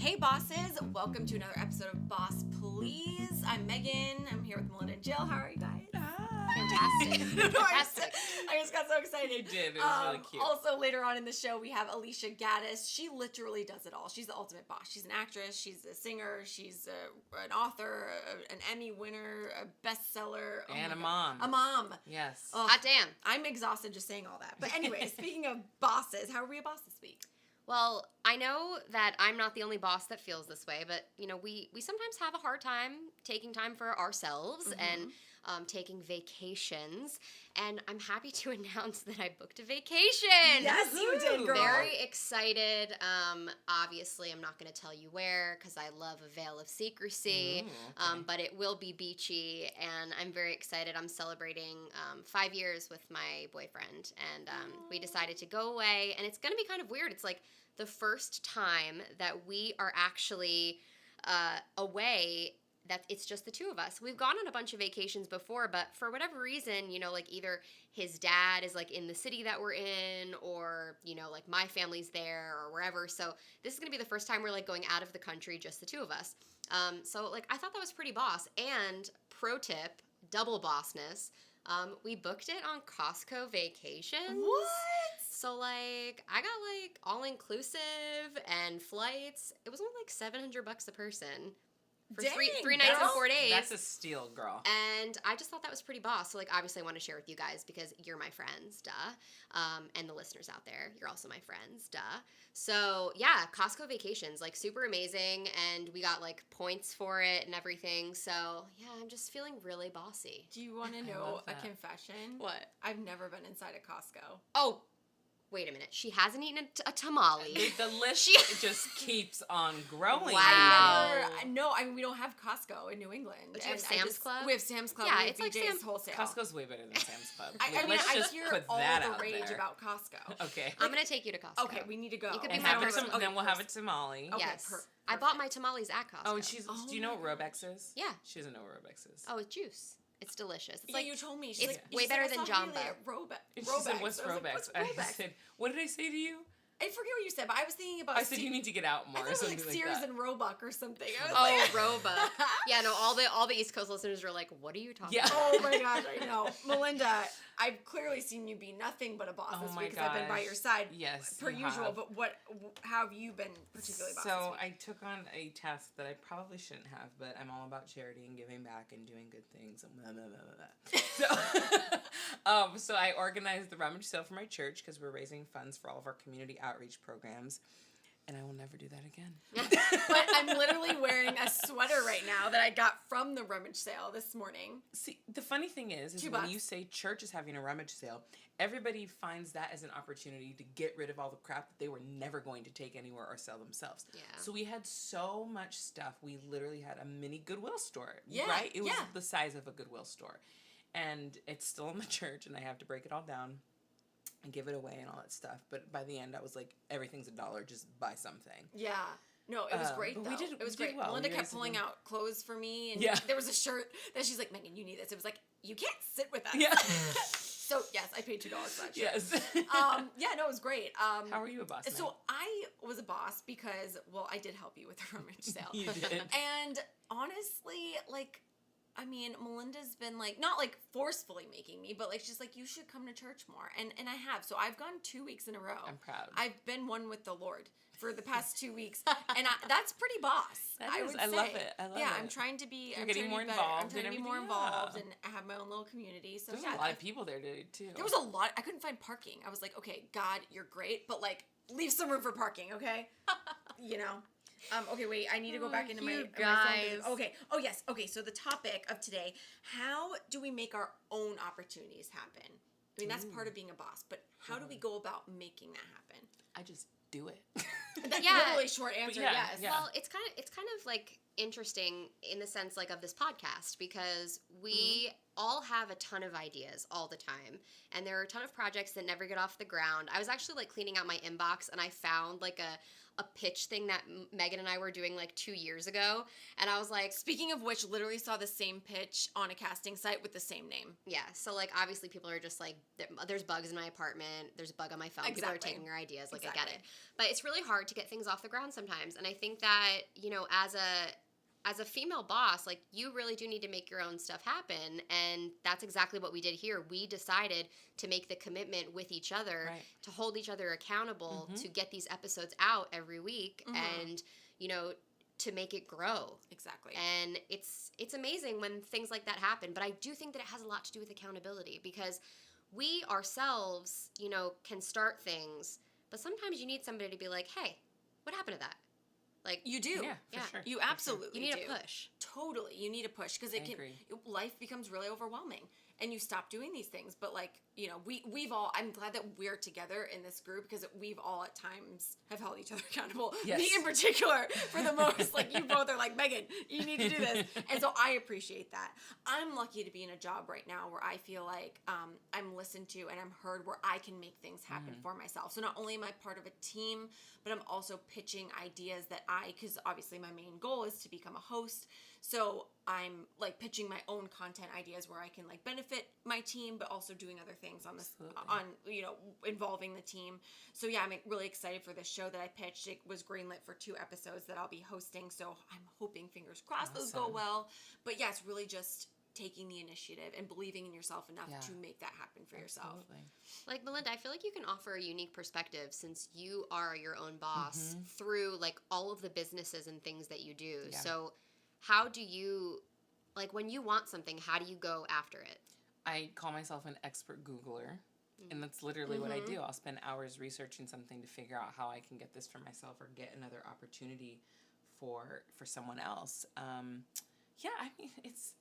Hey bosses, welcome to another episode of Boss Please. I'm Megan. I'm here with Malynda and Jill. How are you guys? Fantastic. I just got so excited. You did. It was really cute. Also, later on in the show, we have Alisha Gaddis. She literally does it all. She's the ultimate boss. She's an actress. She's a singer. She's an author, an Emmy winner, a bestseller. And a mom. A mom. Yes. Hot damn. I'm exhausted just saying all that. But anyway, speaking of bosses, how are we a boss this week? Well, I know that I'm not the only boss that feels this way, but, you know, we sometimes have a hard time taking time for ourselves and taking vacations, and I'm happy to announce that I booked a vacation. Yes, you did, girl. Very excited. Obviously, I'm not going to tell you where because I love a veil of secrecy, but it will be beachy, and I'm very excited. I'm celebrating 5 years with my boyfriend, and we decided to go away, and it's going to be kind of weird. It's like the first time that we are actually away that it's just the two of us. We've gone on a bunch of vacations before, but for whatever reason, you know, like either his dad is like in the city that we're in, or, you know, like my family's there or wherever. So this is going to be the first time we're like going out of the country, just the two of us. So like I thought that was pretty boss. And pro tip, double bossness, we booked it on Costco Vacations. What? So, like, I got, like, all-inclusive and flights. It was only, like, $700 a person for Dang, three nights and 4 days. That's a steal, girl. And I just thought that was pretty boss. So, like, obviously I want to share with you guys because you're my friends, duh. And the listeners out there, you're also my friends, duh. So, yeah, Costco Vacations, like, super amazing. And we got, like, points for it and everything. So, yeah, I'm just feeling really bossy. Do you want to know a confession? What? I've never been inside a Costco. Oh, wait a minute. She hasn't eaten a tamale. The list just keeps on growing. Wow. No, I mean, we don't have Costco in New England. But you have Sam's Club? We have Sam's Club. Yeah, we have it's like BJ's Sam's Wholesale. Costco's way better than Sam's Club. I Let's I just hear put all that the out rage there. about Costco. Okay. I'm going to take you to Costco. Okay, we need to go. You could be And my have first- then we'll have a tamale. Okay, Yes. perfect. I bought my tamales at Costco. Oh, and do you know what Robex is? Yeah. She doesn't know what Robex is. Oh, it's juice. It's delicious. It's Yeah, like you told me. it's way better than Jamba. She said, what's Robex? I said, what did I say to you? I forget what you said, but I was thinking about. I said you need to get out more. I thought it was or something like Sears that. and Roebuck or something. I was Oh, like, Roebuck. Yeah, no, all the East Coast listeners are like, what are you talking about? Oh my gosh, I know. Malynda, I've clearly seen you be nothing but a boss this week because I've been by your side. Yes, per you usual. have. But how have you been particularly boss this So week? I took on a task that I probably shouldn't have, but I'm all about charity and giving back and doing good things and blah, blah, blah, blah, blah. So I organized the rummage sale for my church because we're raising funds for all of our community outreach programs. And I will never do that again. But I'm literally wearing a sweater right now that I got from the rummage sale this morning. See, the funny thing is when you say church is having a rummage sale, everybody finds that as an opportunity to get rid of all the crap that they were never going to take anywhere or sell themselves. Yeah. So we had so much stuff. We literally had a mini Goodwill store, Yeah, right? It was yeah. the size of a Goodwill store. And it's still in the church, and I have to break it all down and give it away and all that stuff. But by the end, I was like, everything's $1, just buy something. Yeah. No, it was great, but though. it was did great. well. Melinda We kept raised pulling them. out clothes for me, and Yeah. there was a shirt that she's like, Megan, you need this. It was like, you can't sit with us. Yeah. So, yes, I paid $2 for that shirt. Yes. Yeah, no, it was great. How are you a boss, So I was a boss because, well, I did help you with the rummage sale. You did. And honestly, like, I mean, Melinda's been like, not like forcefully making me, but like she's like, you should come to church more. And I have. So I've gone 2 weeks in a row. I'm proud. I've been one with the Lord for the past 2 weeks. And that's pretty boss. I would say. I love it. I love it. Yeah, I'm trying to be. You're getting more involved. I'm trying to be more involved, and I have my own little community. So There's yeah, a lot of people there too. there was a lot. I couldn't find parking. I was like, okay, God, you're great, but like, leave some room for parking, okay? You know. Okay, wait, I need to go back into my phone. guys. Okay. Oh, yes. Okay, so the topic of today, how do we make our own opportunities happen? I mean, that's part of being a boss, but how do we go about making that happen? I just do it. That's Yeah. literally short answer, yeah, yes. yeah. Well, it's kind of like interesting in the sense like of this podcast because we all have a ton of ideas all the time, and there are a ton of projects that never get off the ground. I was actually like cleaning out my inbox, and I found like a pitch thing that Megan and I were doing like 2 years ago, and I was like, speaking of which, literally saw the same pitch on a casting site with the same name. Yeah, so like obviously people are just like, there's bugs in my apartment, there's a bug on my phone, people are taking our ideas, like I get it. But it's really hard to get things off the ground sometimes, and I think that, you know, as a female boss, like, you really do need to make your own stuff happen, and that's exactly what we did here. We decided to make the commitment with each other, to hold each other accountable, to get these episodes out every week, and, you know, to make it grow. Exactly. And it's amazing when things like that happen, but I do think that it has a lot to do with accountability, because we ourselves, you know, can start things, but sometimes you need somebody to be like, hey, what happened to that? Like, you do. Yeah, for sure. You absolutely You need do. a push. Totally. You need a push, because life becomes really overwhelming, and you stop doing these things. But like, you know, we've all, I'm glad that we're together in this group, because we've all at times have held each other accountable. Yes. Me in particular, for the most. Like, you both are like, Megan, you need to do this. And so I appreciate that. I'm lucky to be in a job right now where I feel like I'm listened to and I'm heard, where I can make things happen for myself. So not only am I part of a team, but I'm also pitching ideas that because obviously my main goal is to become a host. So I'm like pitching my own content ideas where I can like benefit my team, but also doing other things on this, you know, involving the team. So yeah, I'm really excited for this show that I pitched. It was greenlit for 2 episodes that I'll be hosting. So I'm hoping, fingers crossed, those go well. But yeah, it's really just taking the initiative and believing in yourself enough to make that happen for yourself. Like, Malynda, I feel like you can offer a unique perspective, since you are your own boss through like all of the businesses and things that you do. Yeah. So how do you, like, when you want something, how do you go after it? I call myself an expert Googler, and that's literally what I do. I'll spend hours researching something to figure out how I can get this for myself or get another opportunity for someone else. Yeah, I mean, it's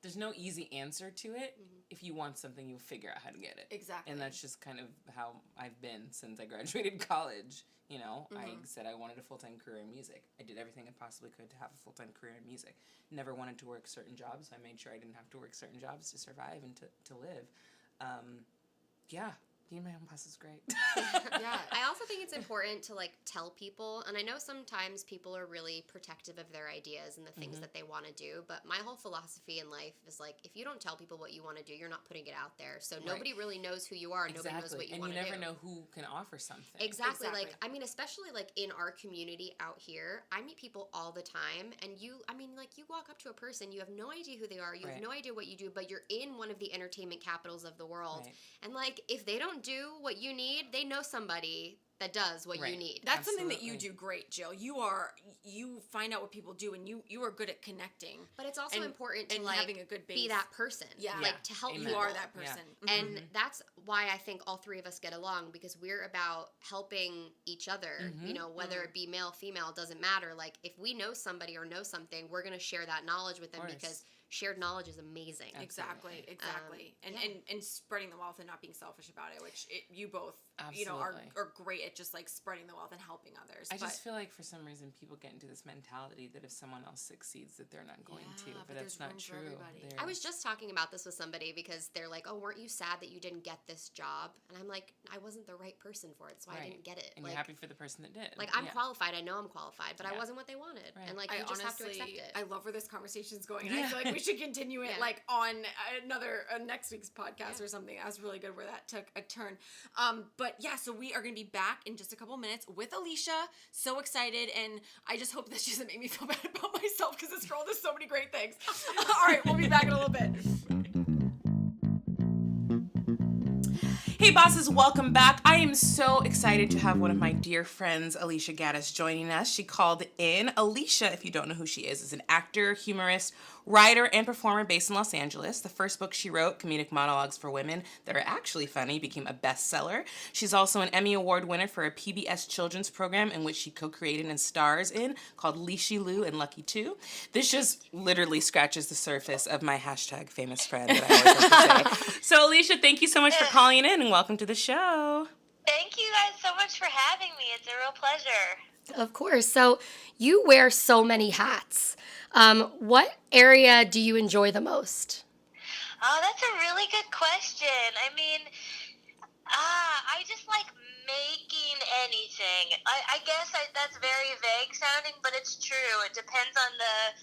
there's no easy answer to it. If you want something, you'll figure out how to get it. Exactly. And that's just kind of how I've been since I graduated college. You know, I said I wanted a full-time career in music. I did everything I possibly could to have a full-time career in music. Never wanted to work certain jobs. I made sure I didn't have to work certain jobs to survive and to live. Yeah, being my own boss is great. Yeah. I also think it's important to like tell people, and I know sometimes people are really protective of their ideas and the things that they want to do, but my whole philosophy in life is like, if you don't tell people what you want to do, you're not putting it out there. So nobody really knows who you are. Nobody knows what you want to do. And you never know who can offer something. Exactly. Like, I mean, especially like in our community out here, I meet people all the time, and you walk up to a person, you have no idea who they are, you have no idea what you do, but you're in one of the entertainment capitals of the world. And like, if they don't do what you need, they know somebody that does what you need. That's something that you do great, Jill. You find out what people do, and you are good at connecting. But it's also important to like having a good base. Be that person. Like to help you are that person. And that's why I think all 3 of us get along, because we're about helping each other. You know, whether it be male, female, doesn't matter. Like, if we know somebody or know something, we're going to share that knowledge with them, because shared knowledge is amazing. Exactly. And spreading the wealth and not being selfish about it, which you both, you know, are great at just like spreading the wealth and helping others. I just feel like for some reason people get into this mentality that if someone else succeeds that they're not going to, but that's not true. I was just talking about this with somebody, because they're like, oh, weren't you sad that you didn't get this job? And I'm like, I wasn't the right person for it, that's why I didn't get it. And like, you're happy for the person that did. Like, I'm qualified, I know I'm qualified, but I wasn't what they wanted. And like, you just have to accept it. I love where this conversation's going, and I feel like we should continue it like on another next week's podcast or something. That was really good where that took a turn. But yeah, so we are going to be back in just a couple minutes with Alisha. So excited, and I just hope that she doesn't make me feel bad about myself, because this girl does so many great things. All right, we'll be back in a little bit. Hey bosses, welcome back. I am so excited to have one of my dear friends, Alisha Gaddis, joining us. She called in. Alisha, if you don't know who she is an actor, humorist, writer, and performer based in Los Angeles. The first book she wrote, Comedic Monologues for Women That Are Actually Funny, became a bestseller. She's also an Emmy Award winner for a PBS children's program in which she co-created and stars in, called Leashy Lou and Lucky 2. This just literally scratches the surface of my hashtag famous friend that I always like to say. So Alisha, thank you so much for calling in, and welcome to the show. Thank you guys so much for having me. It's a real pleasure. Of course. So you wear so many hats. What area do you enjoy the most? Oh, that's a really good question. I mean, I just like making anything. I guess that's very vague sounding, but it's true. It depends on the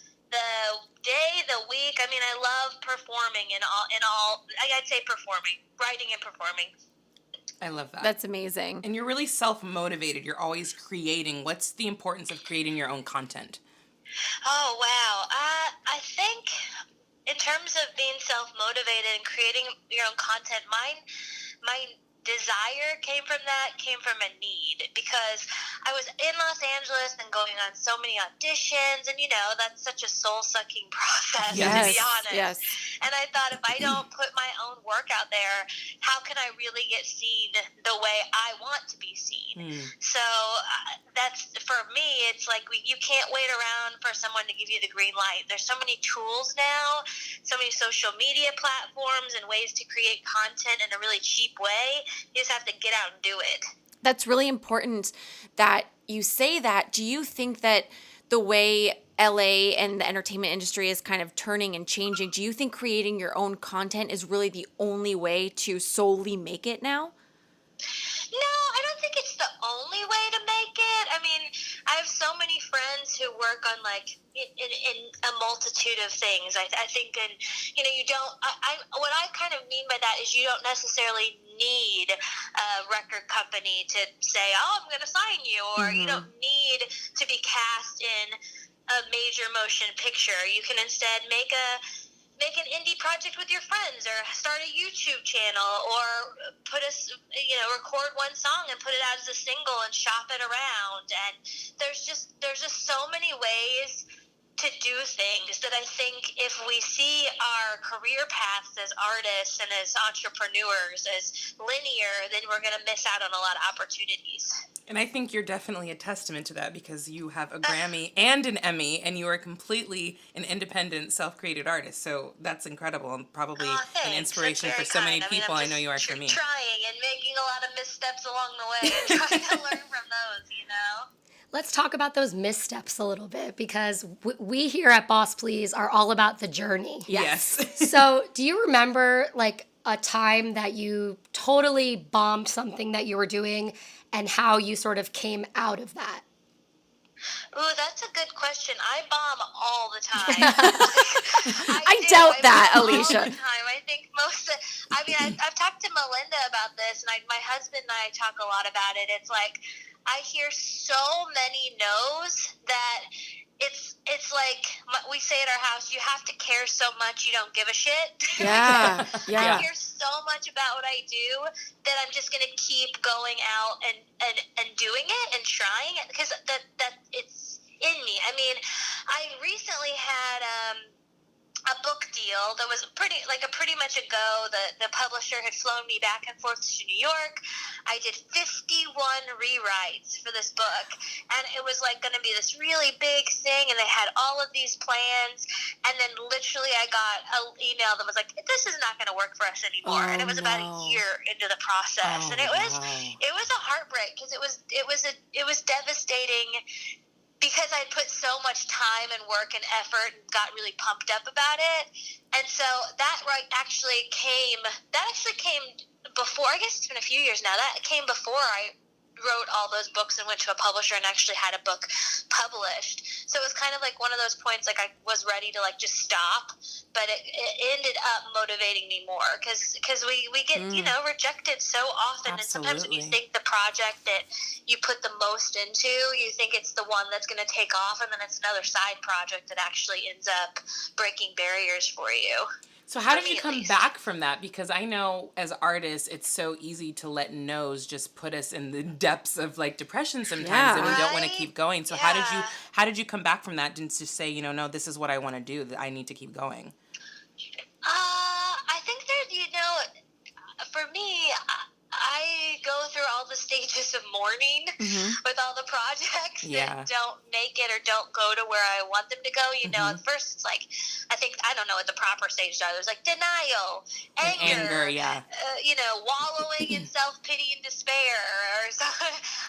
day, the week. I mean, I love performing in all. I'd say performing, writing and performing. I love that. That's amazing. And you're really self-motivated. You're always creating. What's the importance of creating your own content? Oh, wow. I think in terms of being self-motivated and creating your own content, my desire came from a need, because I was in Los Angeles and going on so many auditions, and that's such a soul-sucking process, to be honest. Yes. And I thought, if I don't put my own work out there, how can I really get seen the way I want to be seen? So that's, for me, it's like you can't wait around for someone to give you the green light. There's so many tools now, so many social media platforms and ways to create content in a really cheap way. You just have to get out and do it. That's really important that you say that. Do you think that the way LA and the entertainment industry is kind of turning and changing, do you think creating your own content is really the only way to solely make it now? No, I don't think it's the only way to make it. I mean, I have so many friends who work on in a multitude of things. I think, and you don't. What I kind of mean by that is you don't necessarily need a record company to say, "Oh, I'm going to sign you," or you don't need to be cast in a major motion picture. You can instead make an indie project with your friends, or start a YouTube channel, or record one song and put it out as a single and shop it around. And there's just so many ways to do things that I think if we see our career paths as artists and as entrepreneurs as linear, then we're going to miss out on a lot of opportunities. And I think you're definitely a testament to that, because you have a Grammy and an Emmy, and you are completely an independent, self-created artist. So that's incredible, and probably an inspiration for so many people. I know you are for me. Trying and making a lot of missteps along the way and trying to learn from those, Let's talk about those missteps a little bit, because we here at Boss Please are all about the journey. Yes. So do you remember a time that you totally bombed something that you were doing, and how you sort of came out of that? Ooh, that's a good question. I bomb all the time. I doubt that, Alisha. All the time. I think I've talked to Malynda about this, and my husband and I talk a lot about it. It's like I hear so many no's that it's like we say at our house, you have to care so much you don't give a shit. Yeah. I hear so much about what I do that I'm just gonna keep going out and doing it and trying it, because that it's in me. I mean, I recently had a book deal that was pretty much a go. The publisher had flown me back and forth to New York. I did 51 rewrites for this book, and it was going to be this really big thing, and they had all of these plans, and then literally I got an email that was like, "This is not going to work for us anymore." And it was about a year into the process, and it was a heartbreak, because it was devastating, because I put so much time and work and effort and got really pumped up about it. And so that actually came before, I guess it's been a few years now, that came before I wrote all those books and went to a publisher and actually had a book published. So it was kind of like one of those points, I was ready to just stop, but it ended up motivating me more, because we get rejected so often. Absolutely. And sometimes when you think the project that you put the most into, you think it's the one that's going to take off, and then it's another side project that actually ends up breaking barriers for you. So how did you come back from that? Because I know as artists, it's so easy to let no's just put us in the depths of depression sometimes, and we don't want to keep going. So how did you come back from that and just say, no, this is what I want to do, that I need to keep going? I think for me, I go through all the stages of mourning with all the projects that don't make it or don't go to where I want them to go. At first it's I don't know what the proper stages are. There's denial, anger, wallowing in self-pity and despair.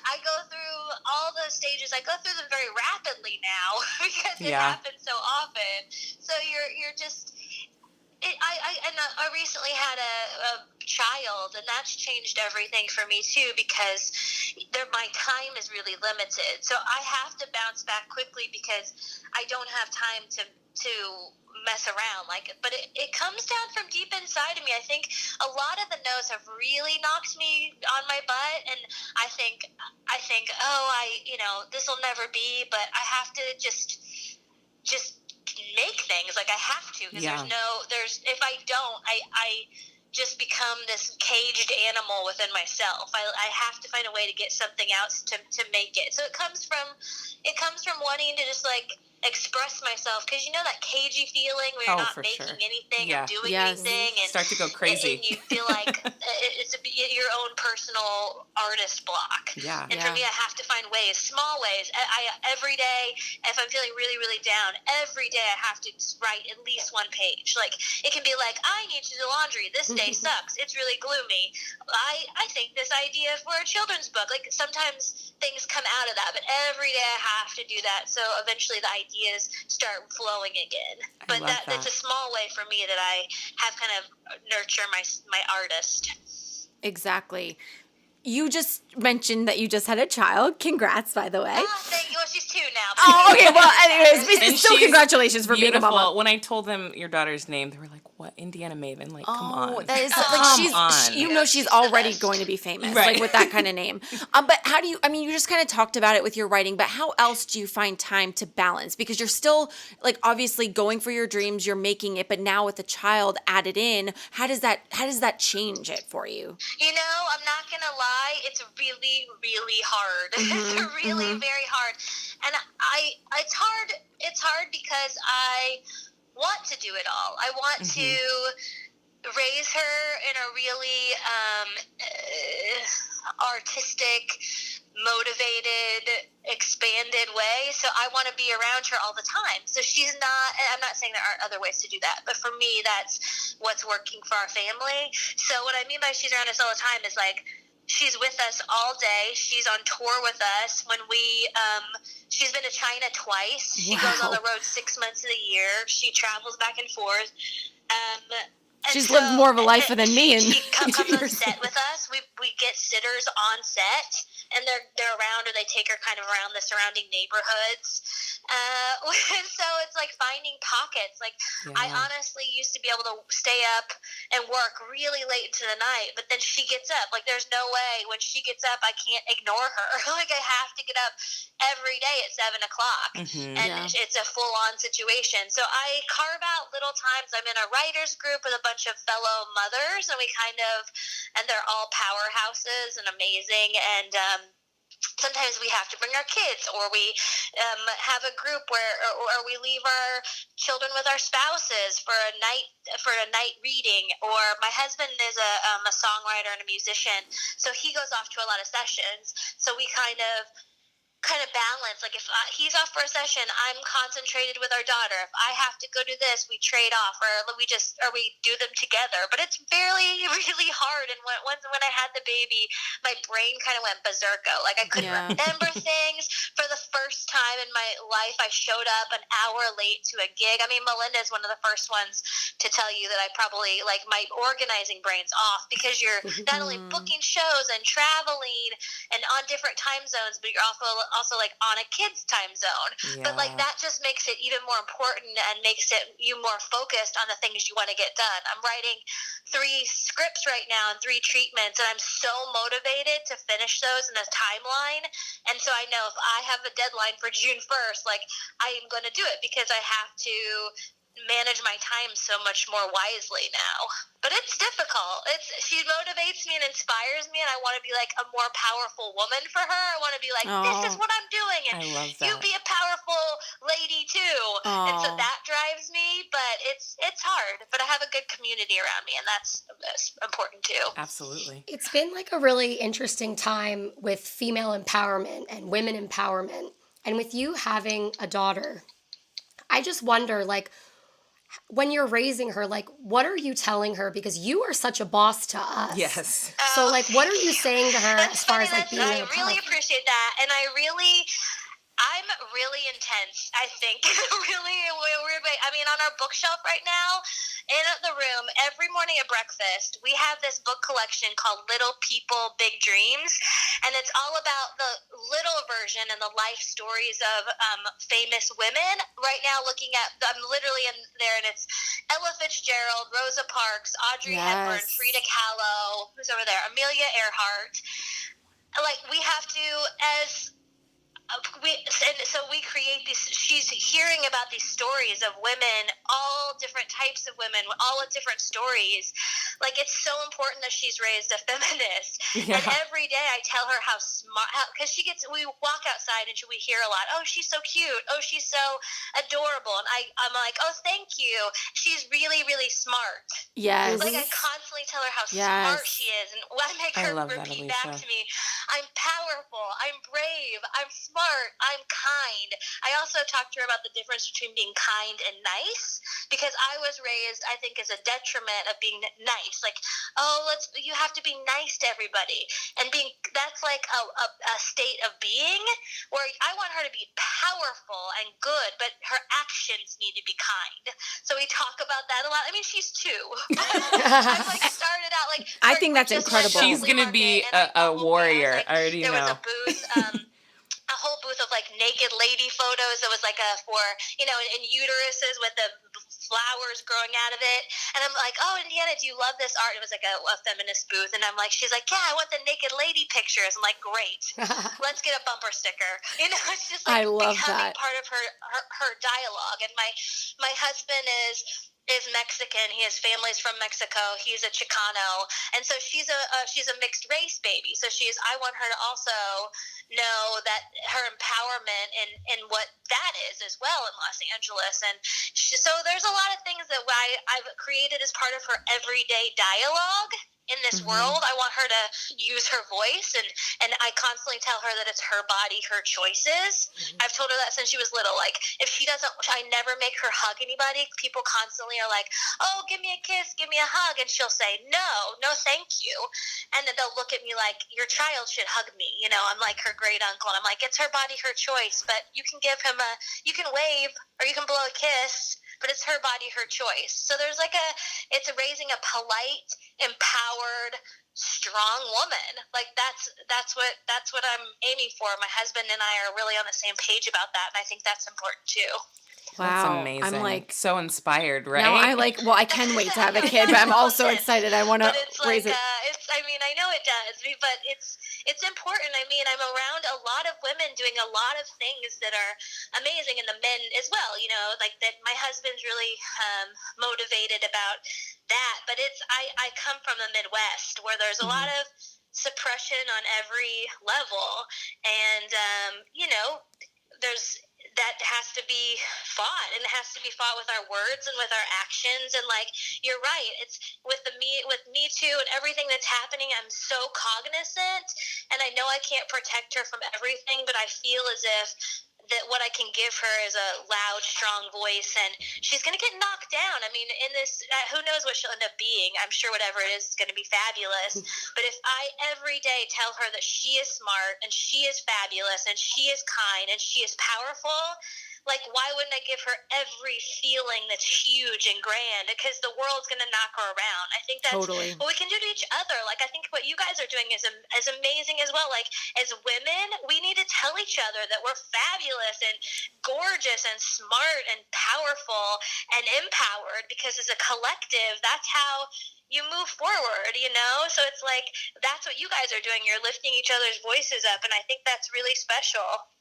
I go through all those stages. I go through them very rapidly now because it happens so often. So you're just... I recently had a child, and that's changed everything for me too, because my time is really limited. So I have to bounce back quickly because I don't have time to mess around. But it comes down from deep inside of me. I think a lot of the no's have really knocked me on my butt, and I think this will never be, but I have to just make things. I have to, because if I don't, I just become this caged animal within myself. I have to find a way to get something out to make it. So it comes from wanting to just express myself, because that cagey feeling where you're not making anything or doing anything, and start to go crazy, and you feel like it's your own personal artist block. And for me, I have to find ways, small ways. I every day, if I'm feeling really, really down, every day I have to write at least one page. It can be I need to do laundry. This day sucks. It's really gloomy. I think this idea for a children's book. Sometimes things come out of that, but every day I have to do that. So eventually the ideas start flowing again. But that's a small way for me that I have kind of nurture my artist. Exactly. You just mentioned that you just had a child. Congrats, by the way. Oh, thank you. Well, she's 2 now. Oh, okay. Well, anyways, And still she's congratulations for being a mama. When I told them your daughter's name, they were like, "What, Indiana Maven?" Come on. That is she's already going to be famous, with that kind of name. But how do you? I mean, you just kind of talked about it with your writing, but how else do you find time to balance? Because you're still obviously going for your dreams, you're making it, but now with a child added in, how does that change it for you? I'm not gonna lie. It's really, really hard. It's really very hard, and it's hard because I want to do it all. I want to raise her in a really artistic, motivated, expanded way. So I want to be around her all the time. So I'm not saying there aren't other ways to do that, but for me, that's what's working for our family. So what I mean by she's around us all the time is she's with us all day. She's on tour with us. When she's been to China twice. She goes on the road 6 months of the year. She travels back and forth. She's lived more of a life than me. She comes on set with us. We get sitters on set, and they're around, or they take her kind of around the surrounding neighborhoods. So it's finding pockets. I honestly used to be able to stay up and work really late into the night, but then she gets up. There's no way when she gets up I can't ignore her. I have to get up every day at 7 o'clock, and it's a full-on situation. So I carve out little times. I'm in a writer's group with a bunch of fellow mothers, and they're all powerhouses and amazing, and sometimes we have to bring our kids, or we have a group or we leave our children with our spouses for a night reading. Or my husband is a songwriter and a musician, so he goes off to a lot of sessions. So we kind of balance. If he's off for a session, I'm concentrated with our daughter. If I have to go do this, we trade off, or we do them together. But it's really, really hard. And when I had the baby, my brain kind of went berserko. I couldn't remember things. For the first time in my life, I showed up an hour late to a gig. I mean, Malynda is one of the first ones to tell you that I probably my organizing brain's off, because you're not only booking shows and traveling and on different time zones, but you're also on a kid's time zone. But that just makes it even more important and makes you more focused on the things you want to get done. I'm writing 3 scripts right now and 3 treatments, and I'm so motivated to finish those in a timeline. And so I know if I have a deadline for June 1st, I am going to do it, because I have to manage my time so much more wisely now. But it's difficult. She motivates me and inspires me, and I want to be a more powerful woman for her. I want to be this is what I'm doing, and I love that. You be a powerful lady too. And so that drives me, but it's hard. But I have a good community around me, and that's important too. Absolutely. It's been a really interesting time with female empowerment and women empowerment. And with you having a daughter, I just wonder, when you're raising her, what are you telling her? Because you are such a boss to us. Yes. So, what are you saying to her as far as being I really appreciate that, and I really I'm really intense, I think. Really weird way. I mean, on our bookshelf right now, in the room, every morning at breakfast, we have this book collection called Little People, Big Dreams. And it's all about the little version and the life stories of famous women. Right now, looking at, I'm literally in there, and it's Ella Fitzgerald, Rosa Parks, Audrey Hepburn, Frida Kahlo, who's over there, Amelia Earhart. Like, we have to, as we create these. She's hearing about these stories of women, all different types of women, all with different stories. Like, it's so important that she's raised a feminist. Yeah. And every day I tell her how smart, because we walk outside and we hear a lot, oh, she's so cute, oh, she's so adorable, and I'm like, oh, thank you, she's really, really smart. Yes. Like, I constantly tell her how smart she is, and I make her repeat back to me, I'm powerful, I'm brave, I'm smart, I'm kind. I also talked to her about the difference between being kind and nice, because I was raised, I think, as a detriment of being nice. Like, oh, you have to be nice to everybody, and that's like a state of being where I want her to be powerful and good, but her actions need to be kind. So we talk about that a lot. I mean, she's 2. I started out like, I think that's incredible. She's gonna be a warrior. I already know. There was a booth. A whole booth of like naked lady photos that was like for in uteruses with the flowers growing out of it. And I'm like, oh, Indiana, do you love this art? It was like a feminist booth, and she's like, yeah, I want the naked lady pictures. I'm like, great, let's get a bumper sticker. It's just like, I love becoming part of her dialogue. And my husband is Mexican. His family's from Mexico. He's a Chicano, and so she's a mixed race baby. So I want her to also know that her empowerment and what that is as well in Los Angeles. And so there's a lot of things that I've created as part of her everyday dialogue in this world. I want her to use her voice, and I constantly tell her that it's her body, her choices. I've told her that since she was little. Like, if she doesn't, I never make her hug anybody. People constantly are like, oh, give me a kiss, give me a hug, and she'll say, no, thank you. And then they'll look at me like, your child should hug me. I'm like her great uncle, and I'm like, it's her body, her choice, but you can give him you can wave, or you can blow a kiss, but it's her body, her choice. So there's it's raising a polite, empowered, strong woman. Like, that's what I'm aiming for. My husband and I are really on the same page about that, and I think that's important too. Wow. That's amazing. I'm so inspired, right? Now I can wait to have a kid, but I'm also excited. I want to raise it. I know it does, but it's important. I mean, I'm around a lot of women doing a lot of things that are amazing, and the men as well, like that. My husband's really motivated about that, but I come from the Midwest, where there's a lot of suppression on every level, and there's that has to be fought, and it has to be fought with our words and with our actions. And like, you're right, it's with Me Too and everything that's happening, I'm so cognizant, and I know I can't protect her from everything, but I feel as if that what I can give her is a loud, strong voice, and she's going to get knocked down. I mean, in this, who knows what she'll end up being. I'm sure whatever it is going to be fabulous. But if I every day tell her that she is smart, and she is fabulous, and she is kind, and she is powerful, like, why wouldn't I give her every feeling that's huge and grand? Because the world's going to knock her around. I think that's totally what we can do to each other. Like, I think what you guys are doing is amazing as well. Like, as women, we need to tell each other that we're fabulous and gorgeous and smart and powerful and empowered, because as a collective, that's how you move forward, So it's like, that's what you guys are doing. You're lifting each other's voices up, and I think that's really special.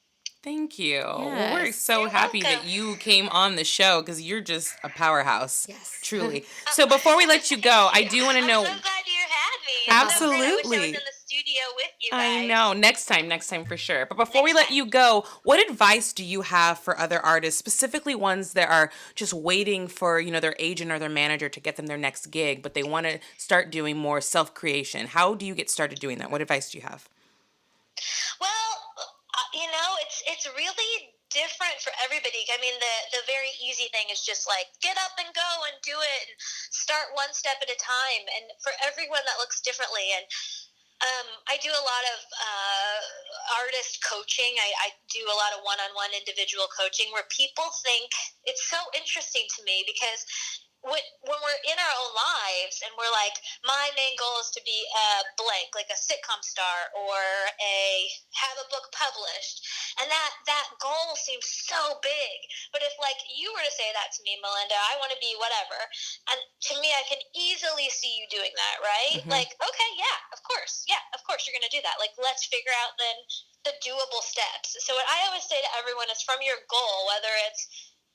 Thank you. Yes. Well, we're so happy that you came on the show, because you're just a powerhouse. Yes. Truly. So before we let you go, I do want to know. I'm so glad you had me. Absolutely. I wish I was in the studio with you guys. I know. Next time for sure. But before we let you go, what advice do you have for other artists, specifically ones that are just waiting for, their agent or their manager to get them their next gig, but they want to start doing more self-creation? How do you get started doing that? What advice do you have? Well, it's really different for everybody. I mean, the very easy thing is just like, get up and go and do it, and start one step at a time. And for everyone, that looks differently. And I do a lot of artist coaching. I do a lot of one-on-one individual coaching where people think, it's so interesting to me because when we're in our own lives and we're like, my main goal is to be a blank, like a sitcom star or have a book published, and that goal seems so big. But if like you were to say that to me, Malynda, I want to be whatever, and to me, I can easily see you doing that, right? Mm-hmm. Like, okay, yeah, of course you're gonna do that. Like, let's figure out then the doable steps. So what I always say to everyone is, from your goal, whether it's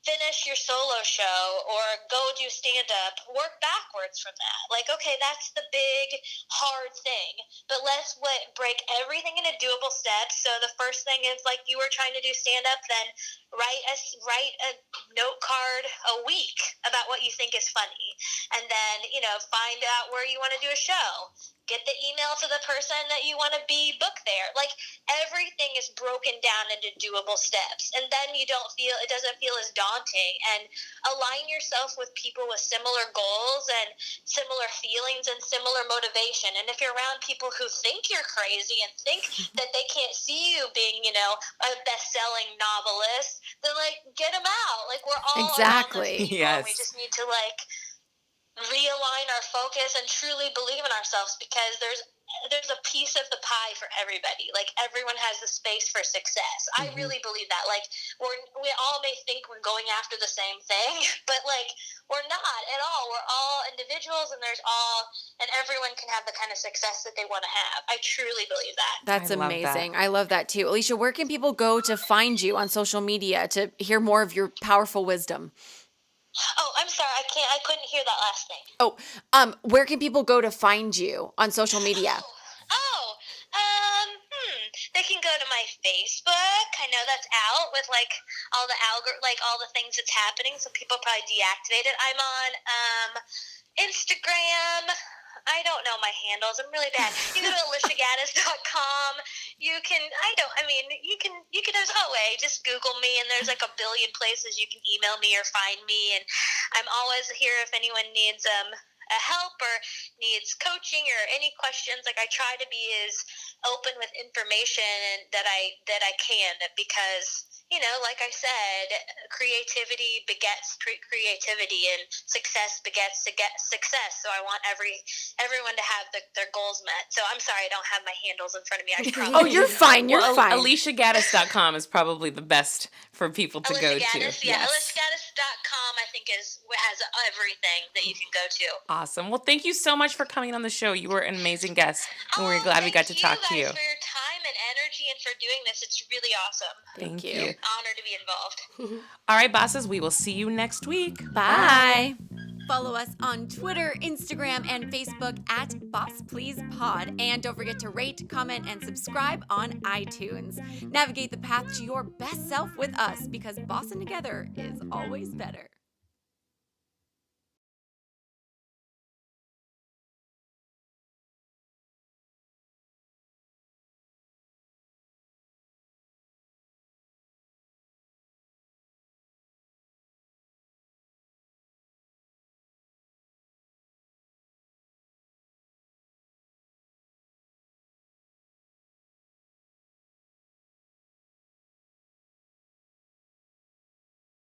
finish your solo show or go do stand-up, work backwards from that. Like, okay, that's the big, hard thing, but let's break everything into doable steps. So the first thing is, like, you were trying to do stand-up, then write a note card a week about what you think is funny, and then, find out where you want to do a show. Get the email to the person that you want to be booked there. Like, everything is broken down into doable steps. And then it doesn't feel as daunting. And align yourself with people with similar goals and similar feelings and similar motivation. And if you're around people who think you're crazy and think that they can't see you being, a best-selling novelist, then, like, get them out. Like, we're all Exactly. around those people. Yes. And we just need to, like, realign our focus and truly believe in ourselves, because there's a piece of the pie for everybody. Like, everyone has the space for success. I really believe that. Like, we all may think we're going after the same thing, but like, we're not at all. We're all individuals, and everyone can have the kind of success that they want to have. I truly believe that. That's I love amazing. that. I love that too. Alisha, where can people go to find you on social media to hear more of your powerful wisdom? Oh, I'm sorry. I couldn't hear that last thing. Where can people go to find you on social media? They can go to my Facebook. I know that's out with like all the all the things that's happening, so people probably deactivate it. I'm on Instagram. I don't know my handles. I'm really bad. You go to AlishaGaddis.com. You can there's a way. Just Google me, and there's like a billion places you can email me or find me. And I'm always here if anyone needs a help or needs coaching or any questions. Like, I try to be as open with information that I can, because, like I said, creativity begets creativity, and success begets success. So I want everyone to have their goals met. So I'm sorry, I don't have my handles in front of me. I probably Oh, you're fine. You're fine. AlishaGaddis.com is probably the best for people to go to. Yeah, AlishaGaddis.com, I think, has everything that you can go to. Awesome. Well, thank you so much for coming on the show. You were an amazing guest, and we're glad we got to talk to you. Thank you guys for your time and energy and for doing this. It's really awesome. Thank you. Honored to be involved. All right, bosses, we will see you next week. Bye. Follow us on Twitter, Instagram, and Facebook at BossPleasePod. And don't forget to rate, comment, and subscribe on iTunes. Navigate the path to your best self with us, because bossing together is always better.